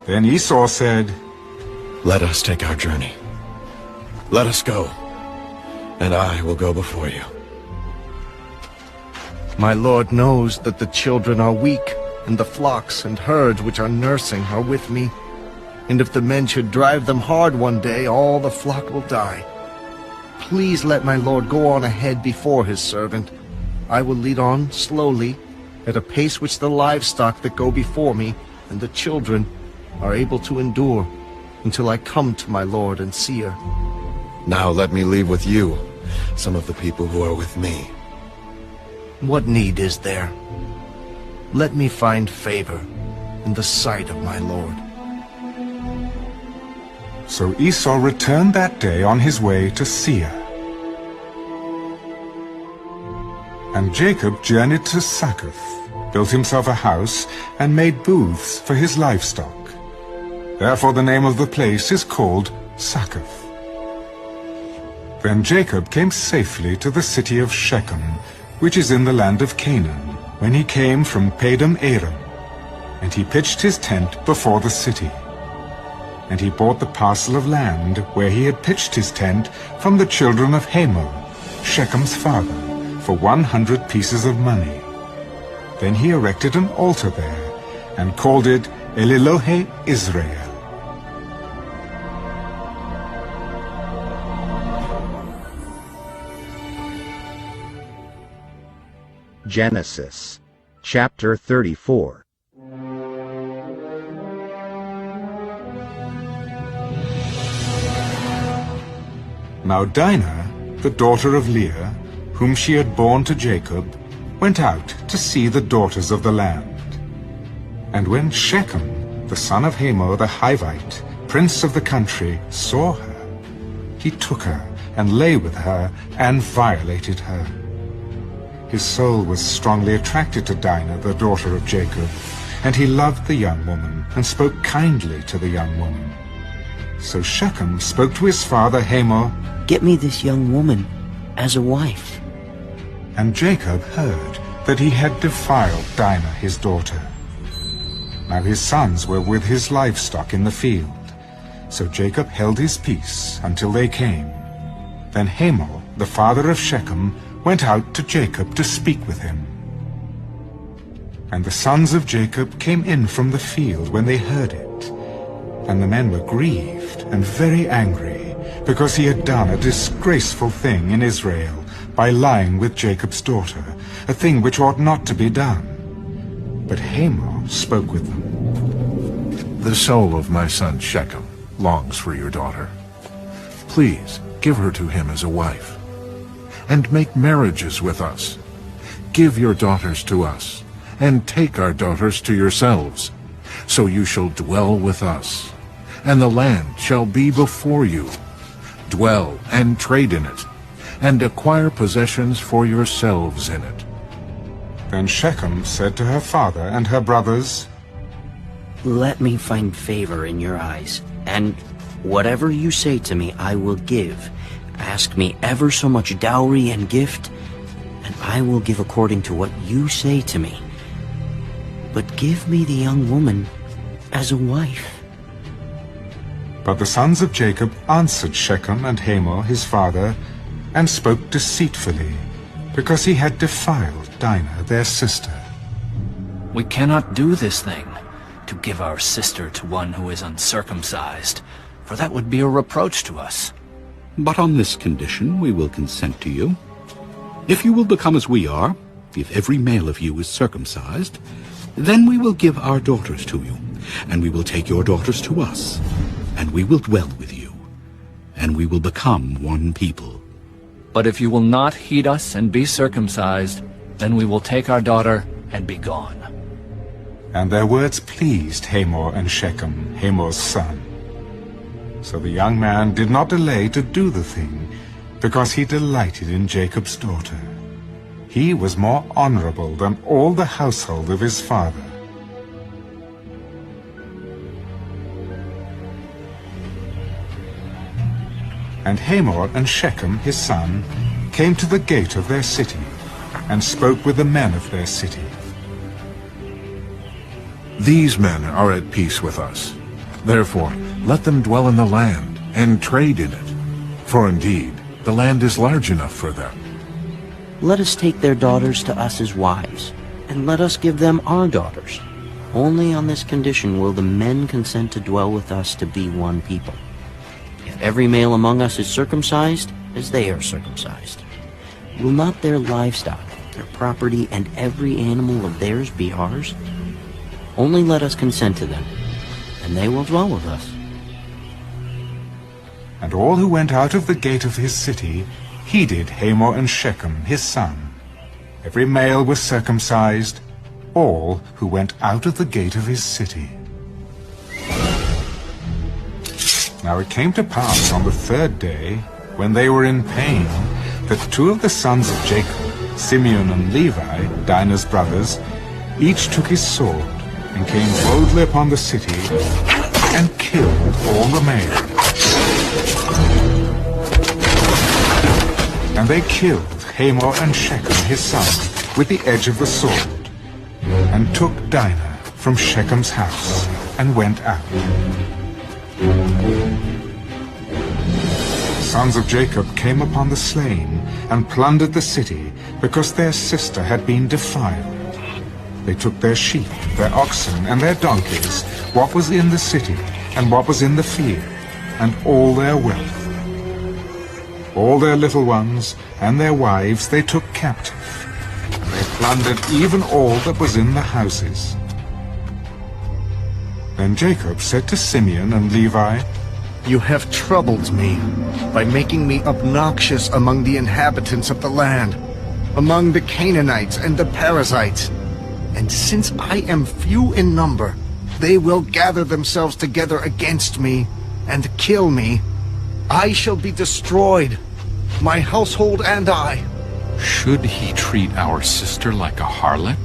Then Esau said, "Let us take our journey. Let us go, and I will go before you." My lord knows that the children are weak, and the flocks and herds which are nursing are with me. And if the men should drive them hard one day, all the flock will die. Please let my lord go on ahead before his servant. I will lead on slowly, at a pace which the livestock that go before me and the children are able to endure, until I come to my lord and seer. Now let me leave with you some of the people who are with me. What need is there? Let me find favor in the sight of my lord. So Esau returned that day on his way to Seir. And Jacob journeyed to Succoth, built himself a house, and made booths for his livestock. Therefore the name of the place is called Succoth. Then Jacob came safely to the city of Shechem, which is in the land of Canaan, when he came from Padam Aram, and he pitched his tent before the city. And he bought the parcel of land where he had pitched his tent from the children of Hamor, Shechem's father, for 100 pieces of money. Then he erected an altar there, and called it El-Elohe Israel. Genesis, chapter 34. Now Dinah, the daughter of Leah, whom she had borne to Jacob, went out to see the daughters of the land. And when Shechem, the son of Hamor the Hivite, prince of the country, saw her, he took her and lay with her and violated her. His soul was strongly attracted to Dinah, the daughter of Jacob, and he loved the young woman and spoke kindly to the young woman. So Shechem spoke to his father Hamor, "Get me this young woman as a wife." And Jacob heard that he had defiled Dinah his daughter. Now his sons were with his livestock in the field, so Jacob held his peace until they came. Then Hamor, the father of Shechem, went out to Jacob to speak with him. And the sons of Jacob came in from the field when they heard it. And the men were grieved and very angry, because he had done a disgraceful thing in Israel by lying with Jacob's daughter, a thing which ought not to be done. But Hamor spoke with them. "The soul of my son Shechem longs for your daughter. Please give her to him as a wife, and make marriages with us. Give your daughters to us, and take our daughters to yourselves, so you shall dwell with us, and the land shall be before you. Dwell and trade in it, and acquire possessions for yourselves in it." Then Shechem said to her father and her brothers, "Let me find favor in your eyes, and whatever you say to me I will give. Ask me ever so much dowry and gift, and I will give according to what you say to me. But give me the young woman as a wife." But the sons of Jacob answered Shechem and Hamor his father, and spoke deceitfully, because he had defiled Dinah their sister. "We cannot do this thing, to give our sister to one who is uncircumcised, for that would be a reproach to us. But on this condition we will consent to you. If you will become as we are, if every male of you is circumcised, then we will give our daughters to you, and we will take your daughters to us, and we will dwell with you, and we will become one people. But if you will not heed us and be circumcised, then we will take our daughter and be gone." And their words pleased Hamor and Shechem, Hamor's son. So the young man did not delay to do the thing, because he delighted in Jacob's daughter. He was more honorable than all the household of his father. And Hamor and Shechem his son came to the gate of their city, and spoke with the men of their city. "These men are at peace with us. Therefore, let them dwell in the land and trade in it. For indeed, the land is large enough for them. Let us take their daughters to us as wives, and let us give them our daughters. Only on this condition will the men consent to dwell with us to be one people. If every male among us is circumcised, as they are circumcised, will not their livestock, their property, and every animal of theirs be ours? Only let us consent to them, and they will dwell with us. And all who went out of the gate of his city heeded Hamor and Shechem his son. Every male was circumcised, all who went out of the gate of his city. Now it came to pass on the third day, when they were in pain, that two of the sons of Jacob, Simeon and Levi, Dinah's brothers, each took his sword, and came boldly upon the city, and killed all the males. And they killed Hamor and Shechem his son with the edge of the sword, and took Dinah from Shechem's house, and went out. The sons of Jacob came upon the slain, and plundered the city, because their sister had been defiled. They took their sheep, their oxen, and their donkeys, what was in the city, and what was in the field, and all their wealth. All their little ones and their wives they took captive. They plundered even all that was in the houses. Then Jacob said to Simeon and Levi, You have troubled me by making me obnoxious among the inhabitants of the land, among the Canaanites and the Perizzites. And since I am few in number, they will gather themselves together against me and kill me. I shall be destroyed, my household and I. Should he treat our sister like a harlot?